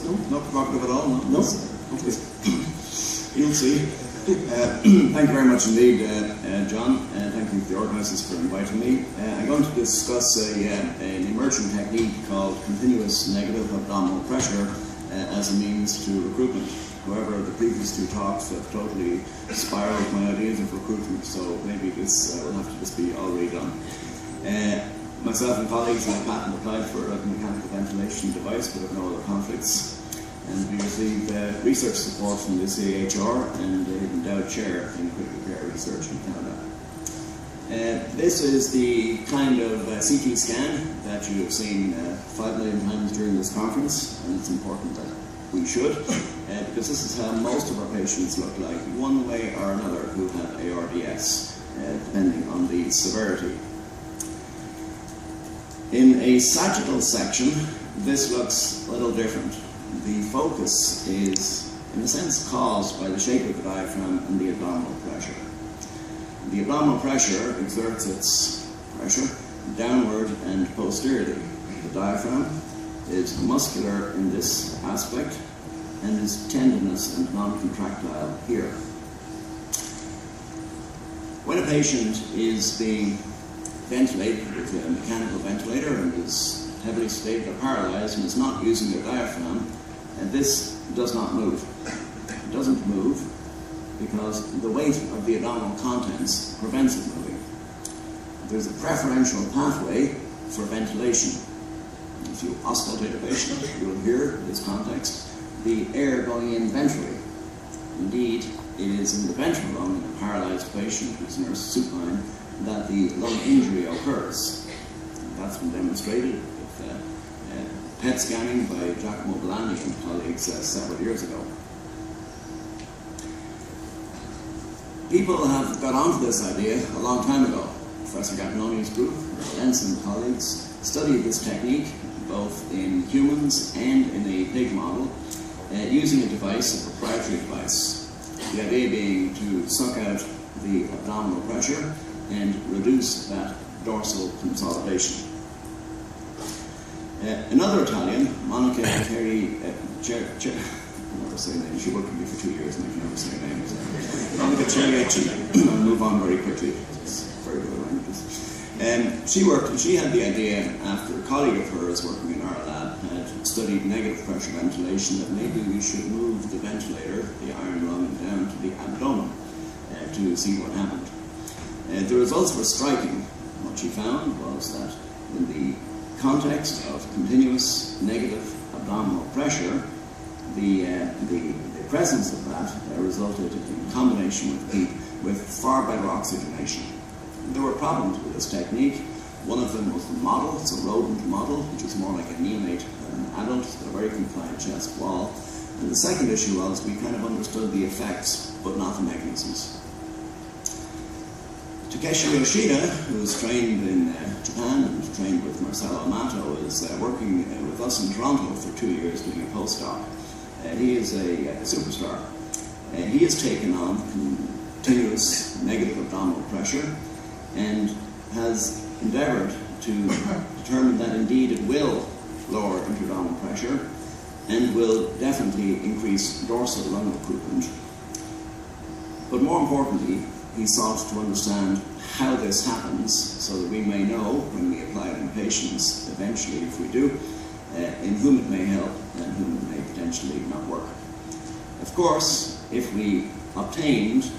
No? Not provocative at all, no? No? Okay. You'll see. Thank you very much indeed, John, and thank you to the organisers for inviting me. I'm going to discuss an emerging technique called continuous negative abdominal pressure as a means to recruitment. However, the previous two talks have totally spiraled my ideas of recruitment, so maybe this will have to just be all redone. Myself and colleagues have patent applied for a mechanical ventilation device, but have no other conflicts. And we received research support from the CAHR and an endowed chair in critical care research in Canada. This is the kind of CT scan that you have seen 5 million times during this conference, and it's important that we should, because this is how most of our patients look like, one way or another, who have ARDS, depending on the severity. In a sagittal section, this looks a little different. The focus is, in a sense, caused by the shape of the diaphragm and the abdominal pressure. The abdominal pressure exerts its pressure downward and posteriorly. The diaphragm is muscular in this aspect and is tendinous and non-contractile here. When a patient is being ventilated with a mechanical ventilator and is heavily sedated or paralyzed and is not using their diaphragm, and this does not move. It doesn't move because the weight of the abdominal contents prevents it moving. There's a preferential pathway for ventilation. If you auscultate a patient, you will hear, in this context, the air going in ventrally. Indeed, it is in the ventral lung in a paralyzed patient who's nursed supine that the lung injury occurs. That's been demonstrated with PET scanning by Giacomo Bellani and colleagues several years ago. People have got onto this idea a long time ago. Professor Gattinoni's group, Lenz and colleagues, studied this technique both in humans and in a pig model using a device, a proprietary device. The idea being to suck out the abdominal pressure and reduce that dorsal consolidation. Another Italian, Monica Terry, I can never say her name, she worked with me for 2 years and I can never say her name. Monica Terry, I'll move on very quickly, it's very good languages. She had the idea after a colleague of hers working in our lab had studied negative pressure ventilation that maybe we should move the ventilator, the iron lung, down to the abdomen to see what happened. The results were striking. What she found was that in the context of continuous negative abdominal pressure, the presence of that resulted in combination with far better oxygenation. There were problems with this technique. One of them was the model. It's a rodent model, which is more like a neonate than an adult. It's got a very compliant chest wall. And the second issue was we kind of understood the effects, but not the mechanisms. Takeshi Yoshida, who was trained in Japan and trained with Marcelo Amato, is working with us in Toronto for 2 years doing a postdoc. He is a superstar. He has taken on continuous negative abdominal pressure and has endeavoured to determine that indeed it will lower intra-abdominal pressure and will definitely increase dorsal lung recruitment. But more importantly, he sought to understand how this happens so that we may know when we apply it in patients, eventually if we do, in whom it may help and whom it may potentially not work. Of course, if we obtained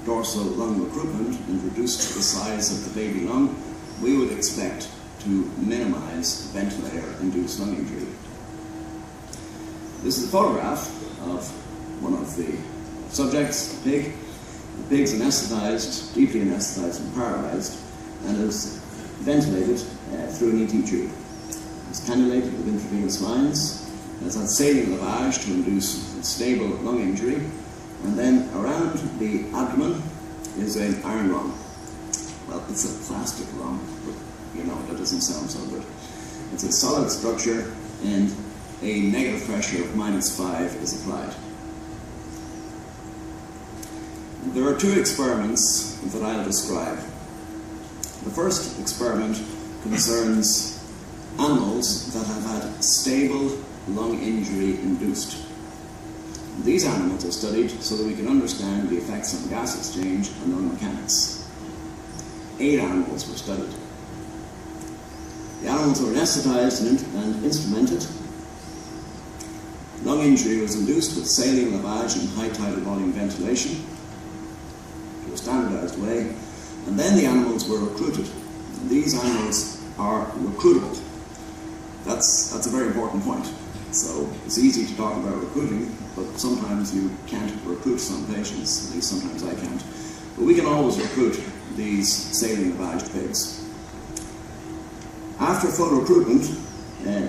dorsal lung recruitment and reduced the size of the baby lung, we would expect to minimize ventilator-induced lung injury. This is a photograph of one of the subjects, a pig. The pig's anesthetized, deeply anesthetized and paralyzed, and is ventilated through an ET tube. It's cannulated with intravenous lines, has had saline lavage to induce stable lung injury, and then around the abdomen is an iron lung. Well, it's a plastic lung, but you know, that doesn't sound so good. It's a solid structure, and a negative pressure of -5 is applied. There are 2 experiments that I'll describe. The first experiment concerns animals that have had stable lung injury induced. These animals are studied so that we can understand the effects on gas exchange and lung mechanics. 8 animals were studied. The animals were anesthetized and instrumented. Lung injury was induced with saline lavage and high tidal volume ventilation to a standardized way, and then the animals were recruited. And these animals are recruitable. That's a very important point. So it's easy to talk about recruiting, but sometimes you can't recruit some patients, at least sometimes I can't. But we can always recruit these saline lavaged pigs. After full recruitment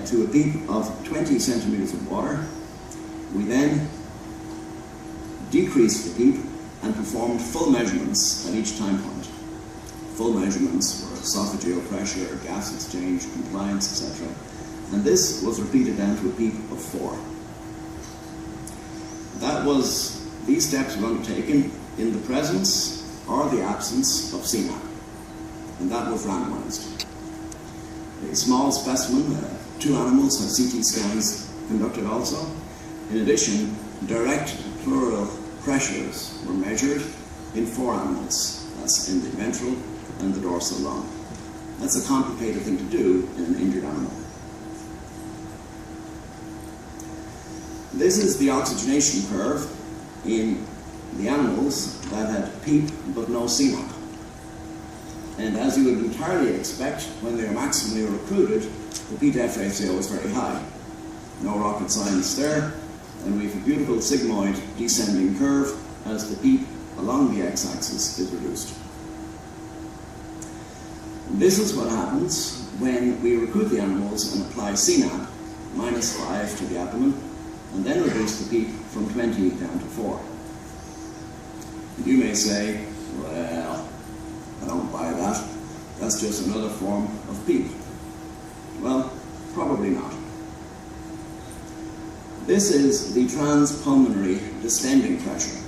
to a PEEP of 20 centimeters of water, we then decreased the PEEP and performed full measurements at each time point. Full measurements were esophageal pressure, gas exchange, compliance, etc. And this was repeated down to a PEEP of 4. These steps were undertaken in the presence or the absence of CNAP, and that was randomized. A small specimen, 2 animals had CT scans conducted also. In addition, direct pleural pressures were measured in 4 animals. That's in the ventral and the dorsal lung. That's a complicated thing to do in an injured animal. This is the oxygenation curve in the animals that had PEEP but no CNAP. And as you would entirely expect, when they are maximally recruited, the P-to-F ratio is very high. No rocket science there, and we have a beautiful sigmoid descending curve as the PEEP along the x-axis is reduced. This is what happens when we recruit the animals and apply CNAP, -5 to the abdomen, and then reduce the PEEP from 20 down to 4. You may say, well, I don't buy that. That's just another form of PEEP. Well, probably not. This is the transpulmonary distending pressure.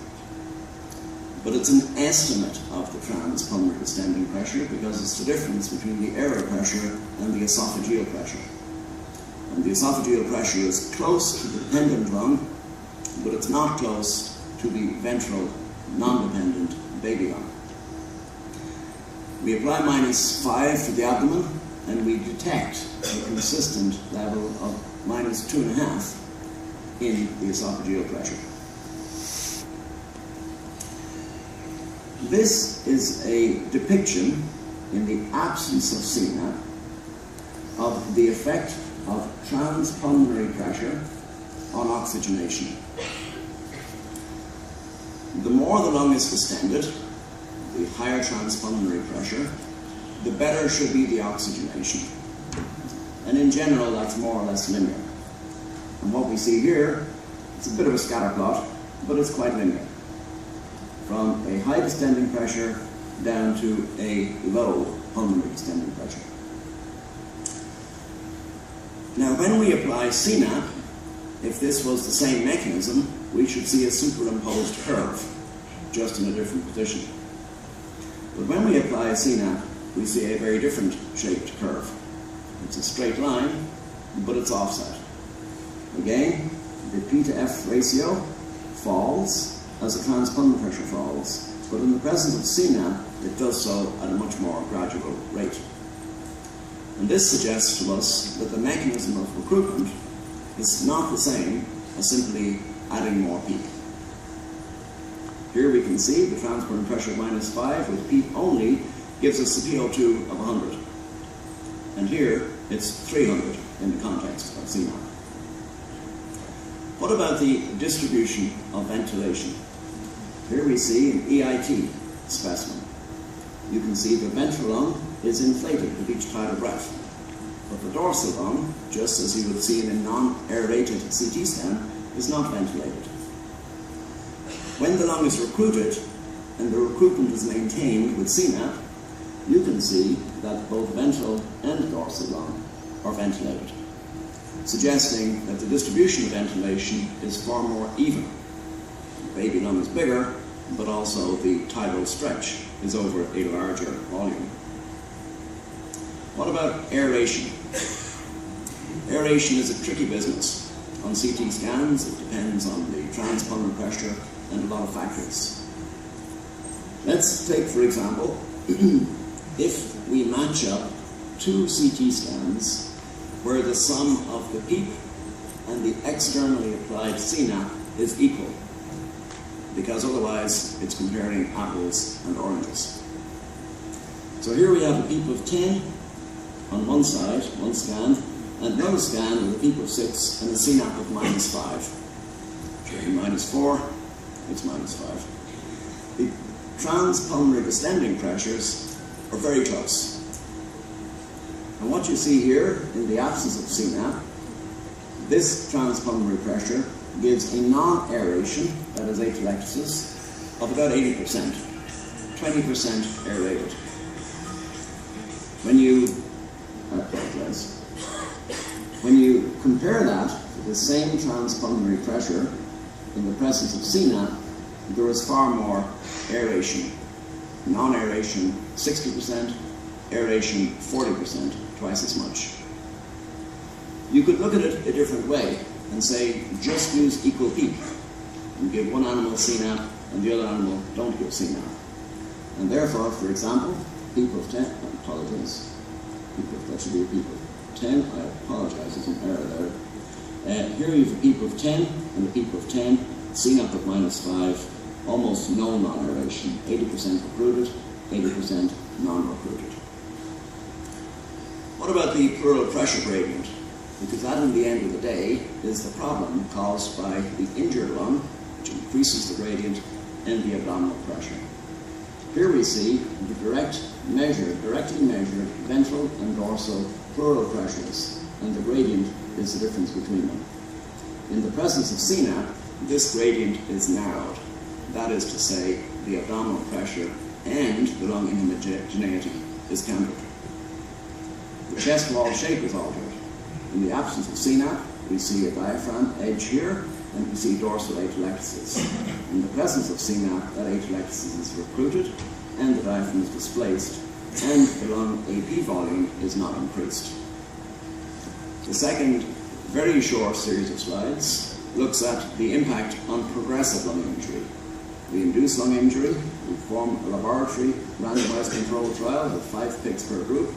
But it's an estimate of the transpulmonary distending pressure because it's the difference between the airway pressure and the esophageal pressure. And the esophageal pressure is close to the dependent lung, but it's not close to the ventral, non-dependent baby lung. We apply -5 to the abdomen, and we detect a consistent level of -2.5 in the esophageal pressure. This is a depiction, in the absence of CNAP, of the effect of transpulmonary pressure on oxygenation. The more the lung is distended, the higher transpulmonary pressure, the better should be the oxygenation. And in general, that's more or less linear. And what we see here, it's a bit of a scatter plot, but it's quite linear. From a high distending pressure down to a low pulmonary distending pressure. Now, when we apply CNAP, if this was the same mechanism, we should see a superimposed curve, just in a different position. But when we apply CNAP, we see a very different shaped curve. It's a straight line, but it's offset. Again, the P-to-F ratio falls as the transpulmonary pressure falls, but in the presence of CNAP, it does so at a much more gradual rate. And this suggests to us that the mechanism of recruitment is not the same as simply adding more PEEP. Here we can see the transpulmonary pressure -5 with PEEP only gives us the PO2 of 100. And here it's 300 in the context of CNAP. What about the distribution of ventilation? Here we see an EIT specimen. You can see the ventral lung is inflated with each tidal breath. But the dorsal lung, just as you would see in a non-aerated CT scan, is not ventilated. When the lung is recruited and the recruitment is maintained with CNAP, you can see that both ventral and dorsal lung are ventilated, suggesting that the distribution of ventilation is far more even. The baby lung is bigger, but also the tidal stretch is over a larger volume. What about aeration? Aeration is a tricky business. on CT scans, it depends on the transpulmonary pressure and a lot of factors. Let's take, for example, if we match up two CT scans where the sum of the PEEP and the externally applied CNAP is equal, because otherwise it's comparing apples and oranges. So here we have a PEEP of 10 on one side, one scan, and another scan with a PEEP of 6 and a CNAP of -5. -4, it's -5. The transpulmonary distending pressures are very close. And what you see here, in the absence of CNAP, this transpulmonary pressure gives a non-aeration, that is atelectasis, of about 80%, 20% aerated. When you compare that to the same transpulmonary pressure in the presence of CNAP, there is far more aeration. Non-aeration 60%, aeration 40%, twice as much. You could look at it a different way and say, just use equal PEEP. You give one animal CNAP and the other animal don't give CNAP. And therefore, for example, PEEP of 10, I apologize, that should be a PEEP of 10, I apologize, there's an error there. Here you have a PEEP of 10 and a PEEP of 10, CNAP of -5, almost no non-aeration, 80% recruited, 80% non-recruited. What about the pleural pressure gradient? Because that, in the end of the day, is the problem caused by the injured lung, which increases the gradient, and the abdominal pressure. Here we see the directly measured ventral and dorsal pleural pressures, and the gradient is the difference between them. In the presence of CNAP, this gradient is narrowed. That is to say, the abdominal pressure and the lung inhomogeneity is countered. The chest wall shape is altered. In the absence of CNAP, we see a diaphragm edge here, and we see dorsal atelectasis. In the presence of CNAP, that atelectasis is recruited, and the diaphragm is displaced, and the lung AP volume is not increased. The second very short series of slides looks at the impact on progressive lung injury. We induce lung injury, we form a laboratory randomized controlled trial with 5 pigs per group,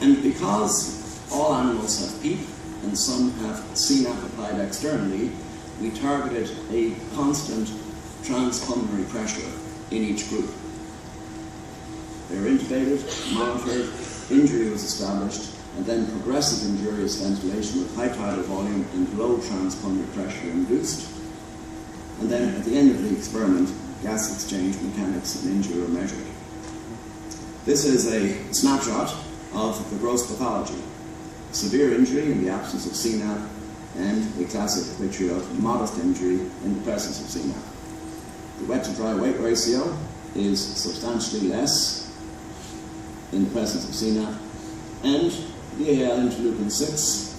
and because all animals have PEEP and some have CNAP applied externally, we targeted a constant transpulmonary pressure in each group. They were intubated, monitored, injury was established, and then progressive injurious ventilation with high tidal volume and low transpulmonary pressure induced. And then at the end of the experiment, gas exchange mechanics and injury were measured. This is a snapshot of the gross pathology. Severe injury in the absence of CNAP, and a classic picture of modest injury in the presence of CNAP. The wet to dry weight ratio is substantially less in the presence of CNAP, and BAL interleukin 6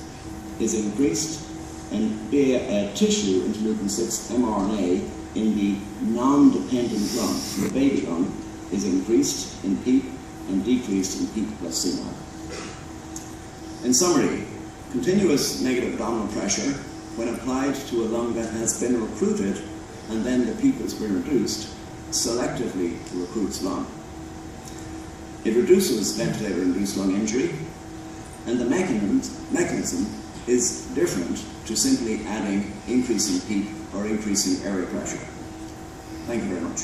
is increased, and tissue interleukin 6 mRNA in the non-dependent lung, the baby lung, is increased in PEEP and decreased in PEEP plus CNAP. In summary, continuous negative abdominal pressure, when applied to a lung that has been recruited and then the PEEP has been reduced, selectively recruits lung. It reduces ventilator-induced lung injury, and the mechanism is different to simply adding increasing PEEP or increasing area pressure. Thank you very much.